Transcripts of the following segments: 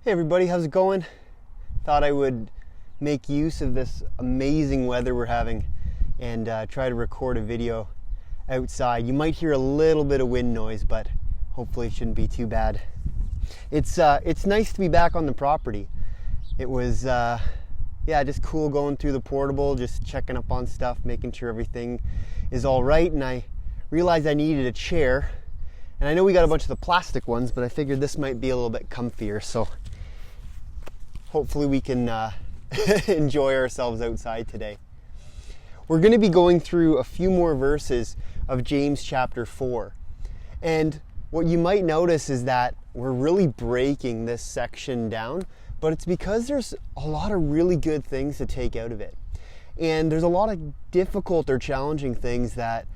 Hey everybody, how's it going? Thought I would make use of this amazing weather we're having and try to record a video outside. You might hear a little bit of wind noise, but hopefully it shouldn't be too bad. It's nice to be back on the property. It was just cool going through the portable, just checking up on stuff, making sure everything is all right, and I realized I needed a chair. And I know we got a bunch of the plastic ones, but I figured this might be a little bit comfier, so hopefully we can enjoy ourselves outside today. We're going to be going through a few more verses of James chapter 4. And what you might notice is that we're really breaking this section down, but it's because there's a lot of really good things to take out of it. And there's a lot of difficult or challenging things that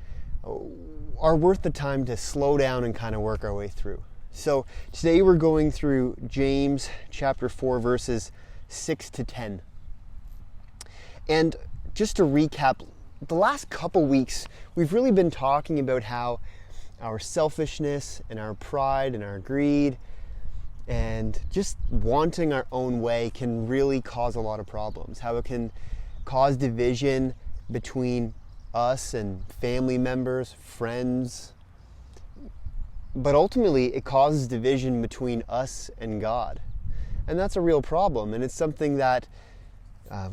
are worth the time to slow down and kind of work our way through. So today we're going through James chapter 4 verses 6 to 10. And just to recap, the last couple weeks we've really been talking about how our selfishness and our pride and our greed and just wanting our own way can really cause a lot of problems. How it can cause division between us and family members, friends, but ultimately it causes division between us and God. And that's a real problem, and it's something that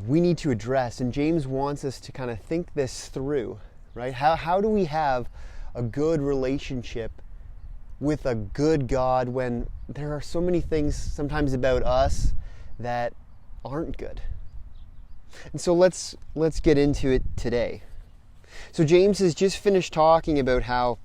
we need to address. And James wants us to kind of think this through, right? How do we have a good relationship with a good God when there are so many things sometimes about us that aren't good? And so let's get into it today. So James has just finished talking about how,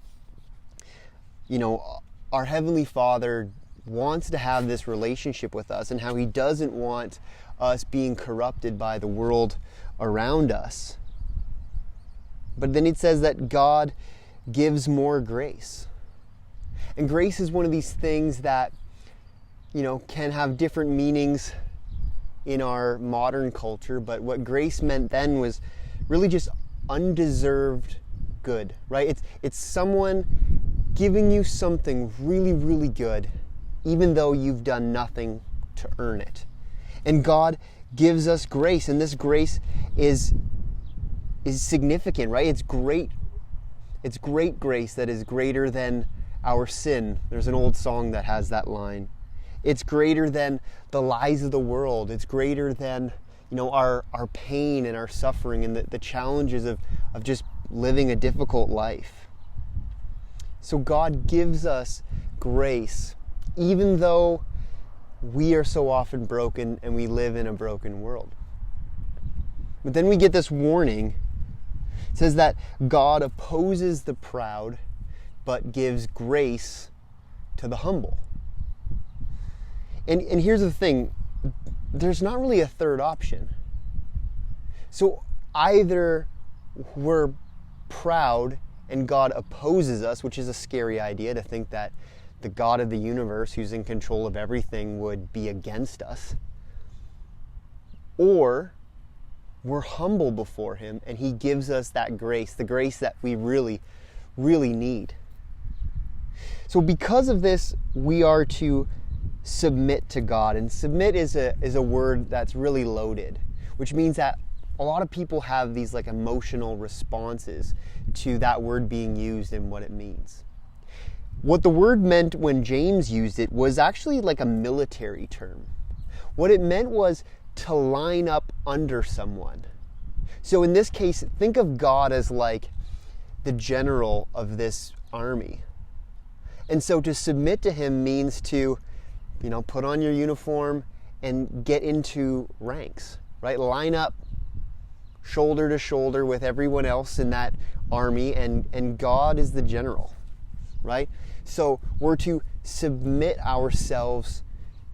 our Heavenly Father wants to have this relationship with us and how He doesn't want us being corrupted by the world around us. But then it says that God gives more grace. And grace is one of these things that, can have different meanings in our modern culture, but what grace meant then was really just undeserved good, right? It's someone giving you something really, really good, even though you've done nothing to earn it. And God gives us grace, and this grace is significant, right? It's great. It's great grace that is greater than our sin. There's an old song that has that line. It's greater than the lies of the world. It's greater than our pain and our suffering and the challenges of just living a difficult life. So God gives us grace, even though we are so often broken and we live in a broken world. But then we get this warning. It says that God opposes the proud, but gives grace to the humble. And here's the thing. There's not really a third option. So either we're proud and God opposes us, which is a scary idea to think that the God of the universe, who's in control of everything, would be against us. Or we're humble before Him and He gives us that grace, the grace that we really, really need. So because of this, we are to submit to God. And submit is a word that's really loaded, which means that a lot of people have these emotional responses to that word being used and what it means. What the word meant when James used it was actually a military term. What it meant was to line up under someone. So in this case, think of God as the general of this army. And so to submit to Him means to put on your uniform and get into ranks, right? Line up shoulder to shoulder with everyone else in that army, and God is the general, right? So we're to submit ourselves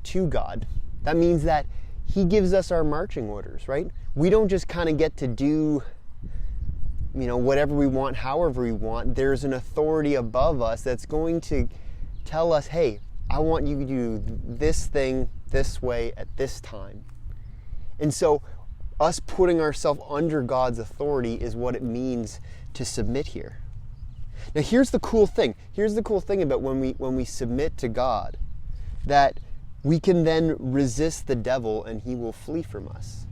to God. That means that He gives us our marching orders, right? We don't just kind of get to do whatever we want, however we want. There's an authority above us that's going to tell us, hey, I want you to do this thing this way at this time. And so us putting ourselves under God's authority is what it means to submit here. Now here's the cool thing. Here's the cool thing about when we submit to God, that we can then resist the devil and he will flee from us.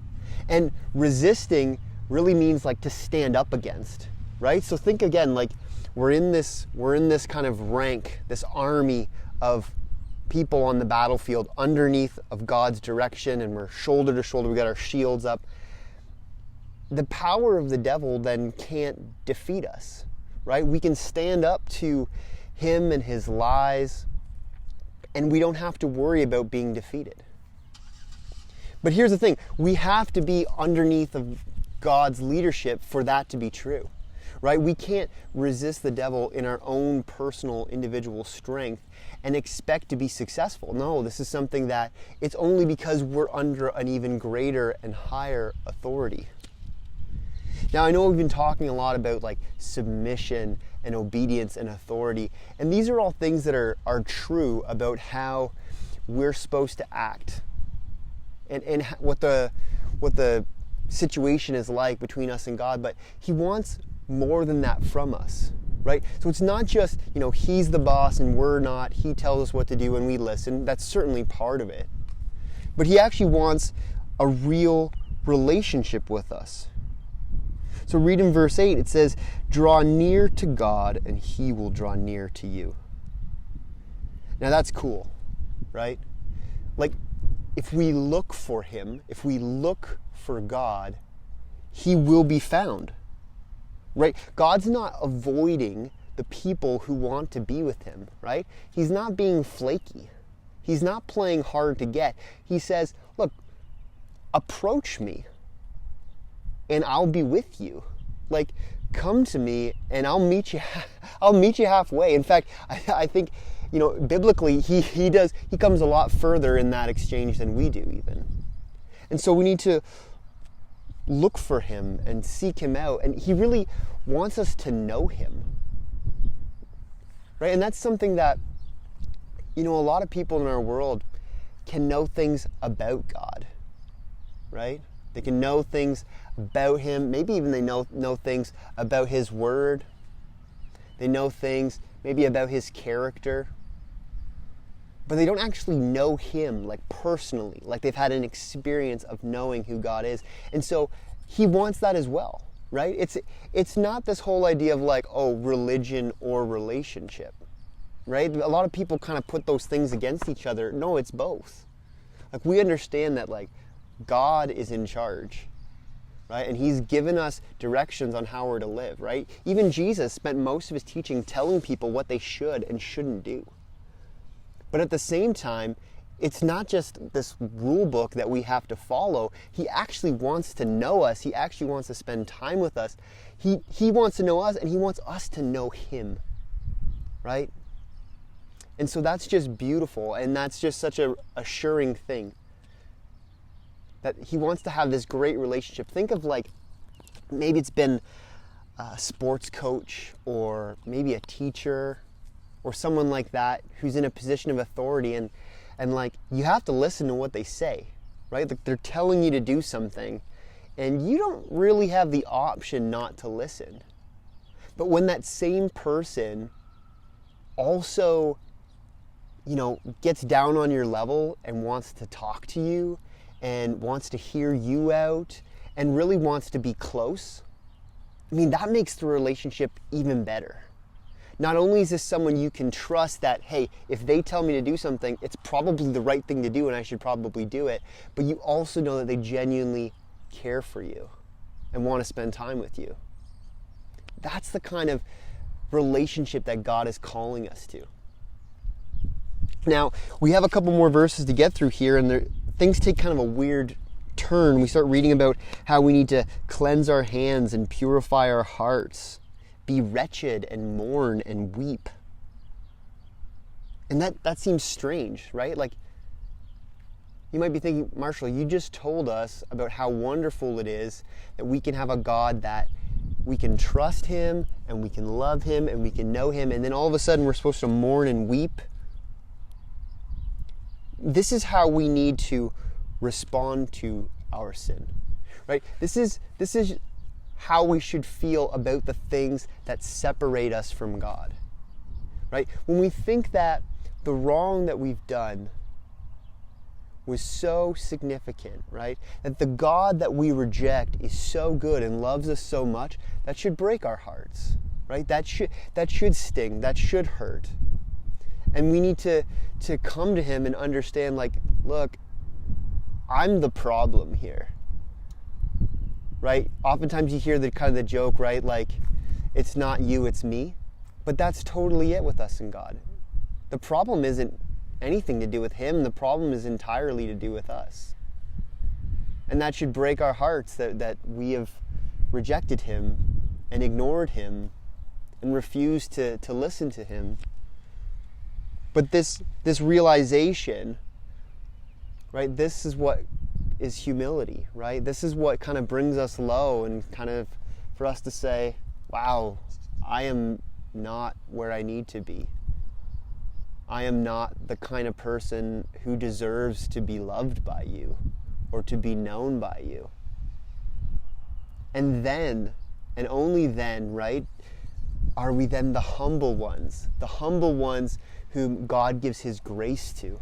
And resisting really means like to stand up against, right? So think again, like we're in this kind of rank, this army of people on the battlefield underneath of God's direction, and we're shoulder to shoulder, we got our shields up. The power of the devil then can't defeat us, right? We can stand up to him and his lies, and we don't have to worry about being defeated. But here's the thing, we have to be underneath of God's leadership for that to be true, right? We can't resist the devil in our own personal individual strength and expect to be successful. No, this is something that it's only because we're under an even greater and higher authority. Now, I know we've been talking a lot about like submission and obedience and authority, and these are all things that are true about how we're supposed to act and what the situation is like between us and God, but he wants more than that from us, right? So it's not just, he's the boss and we're not, he tells us what to do and we listen. That's certainly part of it. But he actually wants a real relationship with us. So read in verse 8, it says, "Draw near to God and he will draw near to you." Now that's cool, right? Like, if we look for him, if we look for God, he will be found, right? God's not avoiding the people who want to be with him, right? He's not being flaky. He's not playing hard to get. He says, look, approach me and I'll be with you. Like, come to me and I'll meet you halfway. In fact, I think, biblically, he comes a lot further in that exchange than we do even. And so we need to look for him and seek him out. And he really wants us to know him, right? And that's something that, a lot of people in our world can know things about God, right? They can know things about him. Maybe even they know things about his word. They know things maybe about his character. But they don't actually know him, like personally, like they've had an experience of knowing who God is. And so he wants that as well, right? It's not this whole idea of like, religion or relationship, right? A lot of people kind of put those things against each other. No, it's both. Like, we understand that like God is in charge, right? And he's given us directions on how we're to live, right? Even Jesus spent most of his teaching telling people what they should and shouldn't do. But at the same time, it's not just this rule book that we have to follow. He actually wants to know us. He actually wants to spend time with us. He wants to know us, and he wants us to know him, right? And so that's just beautiful, and that's just such a assuring thing, that he wants to have this great relationship. Think of like, maybe it's been a sports coach or maybe a teacher or someone like that who's in a position of authority, and like, you have to listen to what they say, right? Like, they're telling you to do something and you don't really have the option not to listen. But when that same person also, gets down on your level and wants to talk to you and wants to hear you out and really wants to be close, that makes the relationship even better. Not only is this someone you can trust that, hey, if they tell me to do something, it's probably the right thing to do and I should probably do it, but you also know that they genuinely care for you and want to spend time with you. That's the kind of relationship that God is calling us to. Now, we have a couple more verses to get through here, and things take kind of a weird turn. We start reading about how we need to cleanse our hands and purify our hearts, be wretched and mourn and weep. And that seems strange, right? Like, you might be thinking, Marshall, you just told us about how wonderful it is that we can have a God that we can trust him and we can love him and we can know him, and then all of a sudden we're supposed to mourn and weep. This is how we need to respond to our sin, right? This is how we should feel about the things that separate us from God, right? When we think that the wrong that we've done was so significant, right? That the God that we reject is so good and loves us so much, that should break our hearts, right? That should sting, that should hurt. And we need to come to him and understand, like, look, I'm the problem here, right? Oftentimes you hear the kind of the joke, right? Like, it's not you, it's me. But that's totally it with us and God. The problem isn't anything to do with him. The problem is entirely to do with us. And that should break our hearts that we have rejected him and ignored him and refused to listen to him. But this realization, right, this is what is humility, right? This is what kind of brings us low and kind of for us to say, wow, I am not where I need to be. I am not the kind of person who deserves to be loved by you or to be known by you. And then, and only then, right, are we then the humble ones whom God gives his grace to.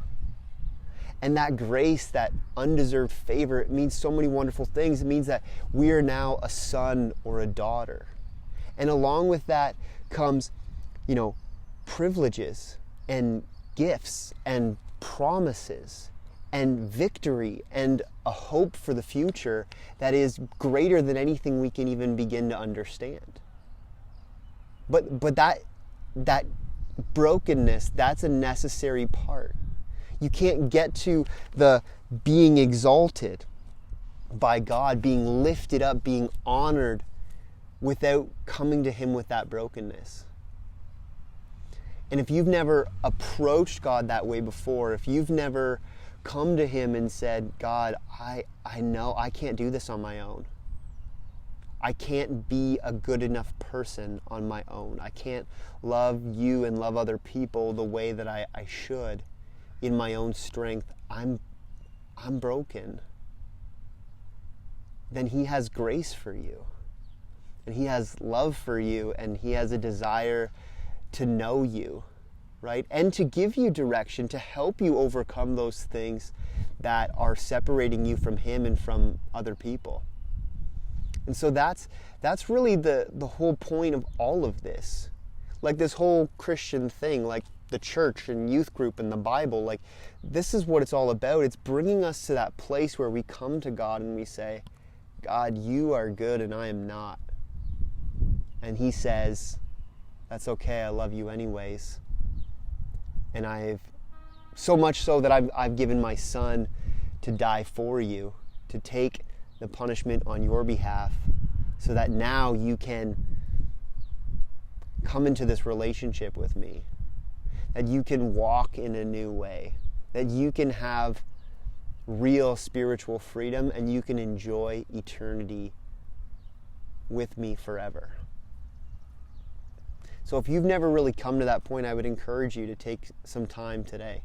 And that grace, that undeserved favor, it means so many wonderful things. It means that we are now a son or a daughter. And along with that comes, privileges and gifts and promises and victory and a hope for the future that is greater than anything we can even begin to understand. But that brokenness, that's a necessary part. You can't get to the being exalted by God, being lifted up, being honored without coming to him with that brokenness. And if you've never approached God that way before, if you've never come to him and said, God, I know I can't do this on my own. I can't be a good enough person on my own. I can't love you and love other people the way that I should in my own strength. I'm broken. Then he has grace for you. And he has love for you, and he has a desire to know you, right? And to give you direction, to help you overcome those things that are separating you from him and from other people. And so that's really the whole point of all of this. Like this whole Christian thing, like the church and youth group and the Bible, like this is what it's all about. It's bringing us to that place where we come to God and we say, God, you are good and I am not. And he says, that's okay, I love you anyways. And I've, so much so that I've given my son to die for you, to take the punishment on your behalf, so that now you can come into this relationship with me, that you can walk in a new way, that you can have real spiritual freedom and you can enjoy eternity with me forever. So if you've never really come to that point, I would encourage you to take some time today.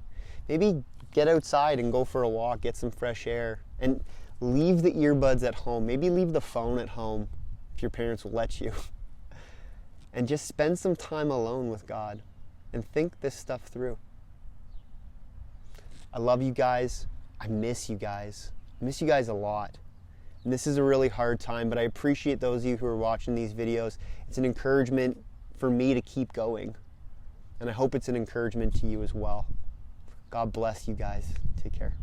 Maybe get outside and go for a walk, get some fresh air, and leave the earbuds at home. Maybe leave the phone at home if your parents will let you. And just spend some time alone with God and think this stuff through. I love you guys. I miss you guys. I miss you guys a lot. And this is a really hard time, but I appreciate those of you who are watching these videos. It's an encouragement for me to keep going. And I hope it's an encouragement to you as well. God bless you guys. Take care.